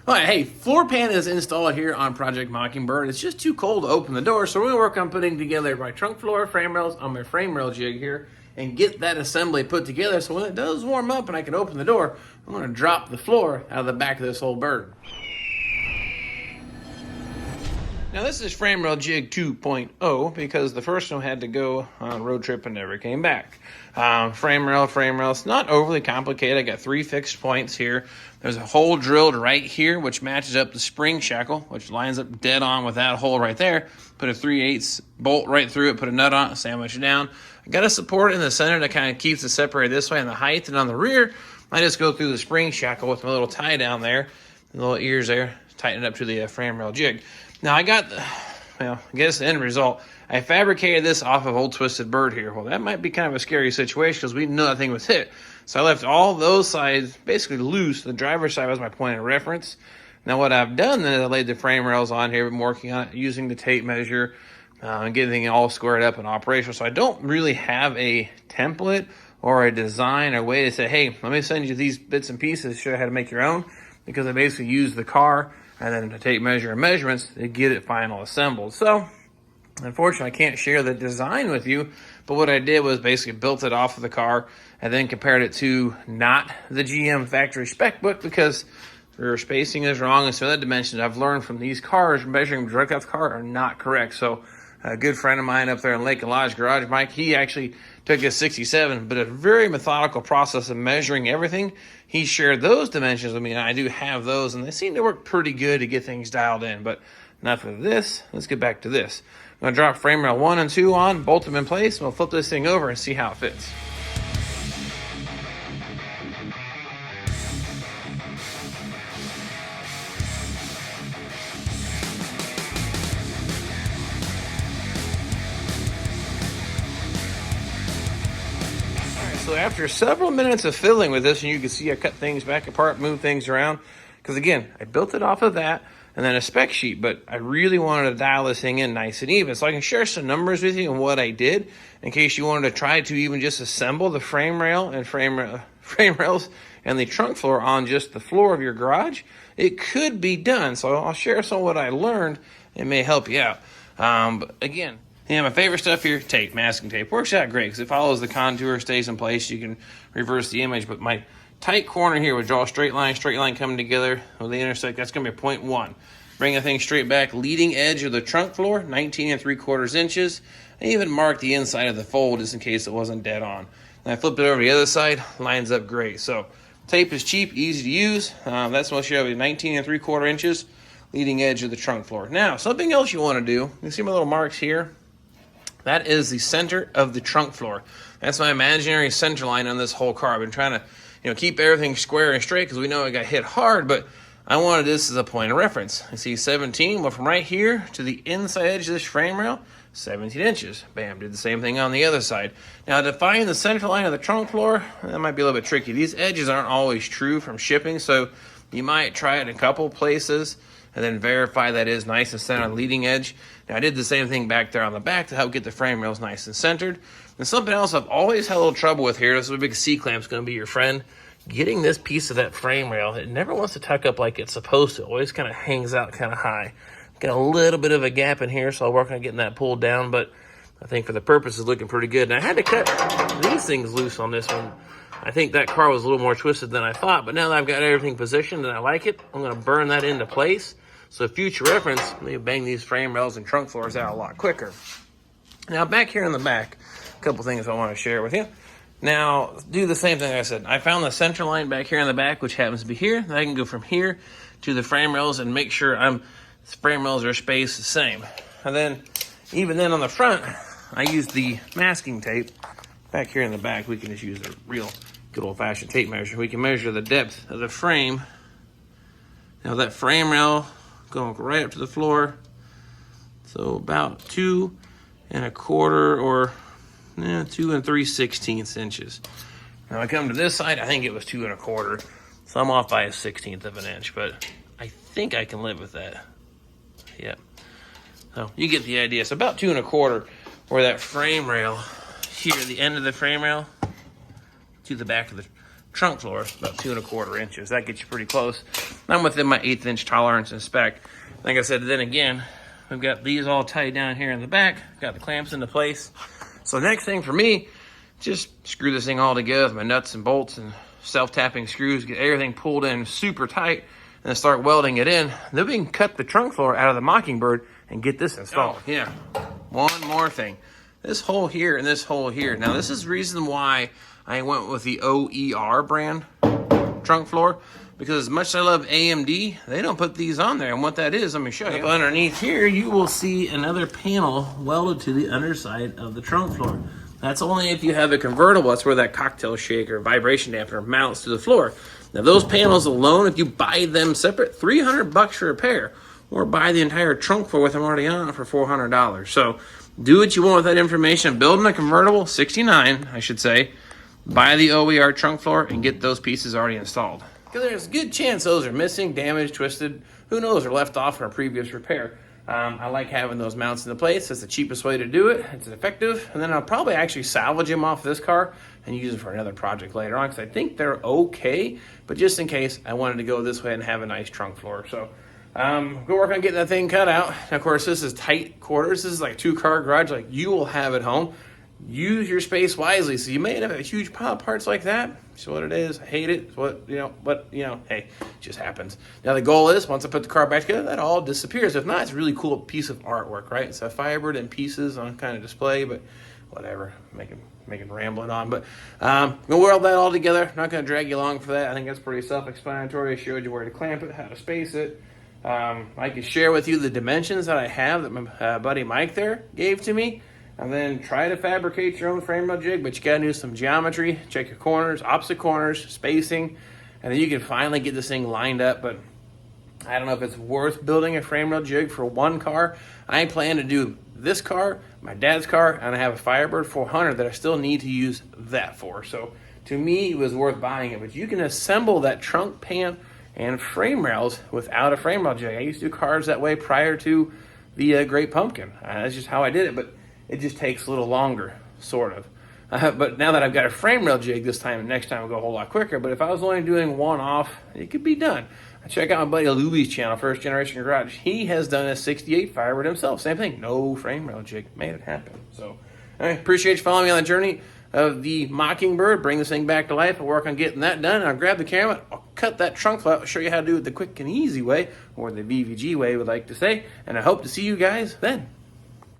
All right, hey, floor pan is installed here on Project Mockingbird. It's just too cold to open the door, so we're gonna work on putting together my trunk floor frame rails on my frame rail jig here and get that assembly put together so when it does warm up and I can open the door, I'm gonna drop the floor out of the back of this whole bird. Now this is frame rail jig 2.0 because the first one had to go on a road trip and never came back. Frame rail, it's not overly complicated. I got 3 fixed points here. There's a hole drilled right here, which matches up the spring shackle, which lines up dead on with that hole right there. Put a 3/8 bolt right through it, put a nut on it, sandwich it down. I got a support in the center that kind of keeps it separated this way in the height, and on the rear, I just go through the spring shackle with my little tie down there, the little ears there, tighten it up to the frame rail jig. Now I got, I guess the end result, I fabricated this off of old Twisted Bird here. Well, that might be kind of a scary situation because we know that thing was hit. So I left all those sides basically loose. The driver's side was my point of reference. Now what I've done then is I laid the frame rails on here. Been working on it using the tape measure and getting it all squared up and operational. So I don't really have a template or a design or way to say, hey, let me send you these bits and pieces, show you how to make your own. Because I basically used the car and then to tape measure and measurements to get it final assembled. So unfortunately, I can't share the design with you, but what I did was basically built it off of the car and then compared it to not the GM factory spec book because their spacing is wrong and some other dimensions I've learned from these cars measuring directly off the car are not correct. So a good friend of mine up there in Lake and Lodge Garage, Mike, he actually took a 67, but a very methodical process of measuring everything. He shared those dimensions with me, and I do have those, and they seem to work pretty good to get things dialed in. But enough of this. Let's get back to this. I'm going to drop frame rail 1 and 2 on, bolt them in place, and we'll flip this thing over and see how it fits. So after several minutes of fiddling with this, and you can see I cut things back apart, move things around, because again, I built it off of that and then a spec sheet, but I really wanted to dial this thing in nice and even. So I can share some numbers with you and what I did in case you wanted to try to even just assemble the frame rail and frame rails and the trunk floor on just the floor of your garage. It could be done. So I'll share some of what I learned. It may help you out. But again, yeah, my favorite stuff here, tape, masking tape. Works out great because it follows the contour, stays in place. You can reverse the image. But my tight corner here would draw a straight line coming together with the intersect. That's going to be 0.1. Bring the thing straight back. Leading edge of the trunk floor, 19 3/4 inches. I even marked the inside of the fold just in case it wasn't dead on. And I flipped it over to the other side, lines up great. So tape is cheap, easy to use. That's what I'll show you, 19 3/4 inches, leading edge of the trunk floor. Now, something else you want to do, you see my little marks here? That is the center of the trunk floor. That's my imaginary center line on this whole car. I've been trying to, keep everything square and straight because we know it got hit hard, but I wanted this as a point of reference. You see 17, well, from right here to the inside edge of this frame rail, 17 inches. Bam, did the same thing on the other side. Now, to find the center line of the trunk floor, that might be a little bit tricky. These edges aren't always true from shipping, so you might try it in a couple places and then verify that is nice and centered on the leading edge. Now, I did the same thing back there on the back to help get the frame rails nice and centered. And something else I've always had a little trouble with here, this is a big C-clamp's going to be your friend, getting this piece of that frame rail. It never wants to tuck up like it's supposed to. It always kind of hangs out kind of high. Got a little bit of a gap in here, so I'll work on getting that pulled down, but I think for the purpose it's looking pretty good. And I had to cut these things loose on this one. I think that car was a little more twisted than I thought, but now that I've got everything positioned and I like it, I'm going to burn that into place. So future reference, let me bang these frame rails and trunk floors out a lot quicker. Now back here in the back, a couple things I want to share with you. Now, do the same thing I said. I found the center line back here in the back, which happens to be here. Then I can go from here to the frame rails and make sure the frame rails are spaced the same. And then, even then on the front, I use the masking tape. Back here in the back, we can just use a real good old-fashioned tape measure. We can measure the depth of the frame. Now that frame rail going right up to the floor. So about 2 1/4 or 2 3/16 inches. Now I come to this side, I think it was 2 1/4. So I'm off by a 1/16 of an inch, but I think I can live with that. Yeah. So you get the idea. So about 2 1/4 where that frame rail here, the end of the frame rail to the back of the trunk floor, about 2¼ inches. That gets you pretty close. I'm within my 1/8 inch tolerance and spec. Like I said, then again, we've got these all tied down here in the back. Got the clamps into place. So next thing for me, just screw this thing all together with my nuts and bolts and self-tapping screws, get everything pulled in super tight, and then start welding it in. Then we can cut the trunk floor out of the Mockingbird and get this installed. Oh, yeah, one more thing. This hole here and this hole here. Now this is the reason why I went with the OER brand trunk floor, because as much as I love AMD, they don't put these on there. And what that is, let me show you. Up underneath here, you will see another panel welded to the underside of the trunk floor. That's only if you have a convertible. That's where that cocktail shaker vibration dampener mounts to the floor. Now those panels alone, if you buy them separate, $300 for a pair, or buy the entire trunk floor with them already on it for $400. So do what you want with that information. Building a convertible, 69, I should say. Buy the OER trunk floor and get those pieces already installed. Because there's a good chance those are missing, damaged, twisted, who knows, or left off from a previous repair. I like having those mounts into place. It's the cheapest way to do it. It's effective. And then I'll probably actually salvage them off this car and use them for another project later on, because I think they're okay. But just in case, I wanted to go this way and have a nice trunk floor. So go work on getting that thing cut out. And of course, this is tight quarters. This is like a 2-car garage like you will have at home. Use your space wisely. So you may have a huge pile of parts like that. It's what it is. I hate it. It's what, but hey, it just happens. Now the goal is, once I put the car back together, that all disappears. If not, it's a really cool piece of artwork, right? It's a Firebird in pieces on kind of display, but whatever. Making rambling on. But I'm gonna weld that all together. I'm not gonna drag you along for that. I think that's pretty self-explanatory. I showed you where to clamp it, how to space it. I can share with you the dimensions that I have that my buddy Mike there gave to me. And then try to fabricate your own frame rail jig, but you gotta do some geometry, check your corners, opposite corners, spacing, and then you can finally get this thing lined up. But I don't know if it's worth building a frame rail jig for one car. I plan to do this car, my dad's car, and I have a Firebird 400 that I still need to use that for. So to me, it was worth buying it. But you can assemble that trunk pan and frame rails without a frame rail jig. I used to do cars that way prior to the Great Pumpkin. That's just how I did it. But it just takes a little longer, sort of. But now that I've got a frame rail jig this time, and next time it'll go a whole lot quicker. But if I was only doing one off, it could be done. Check out my buddy Louie's channel, First Generation Garage. He has done a 68 Firebird himself. Same thing, no frame rail jig. Made it happen. So I appreciate you following me on the journey of the Mockingbird. Bring this thing back to life. I'll work on getting that done. And I'll grab the camera. I'll cut that trunk out. I'll show you how to do it the quick and easy way, or the VVG way, would like to say. And I hope to see you guys then.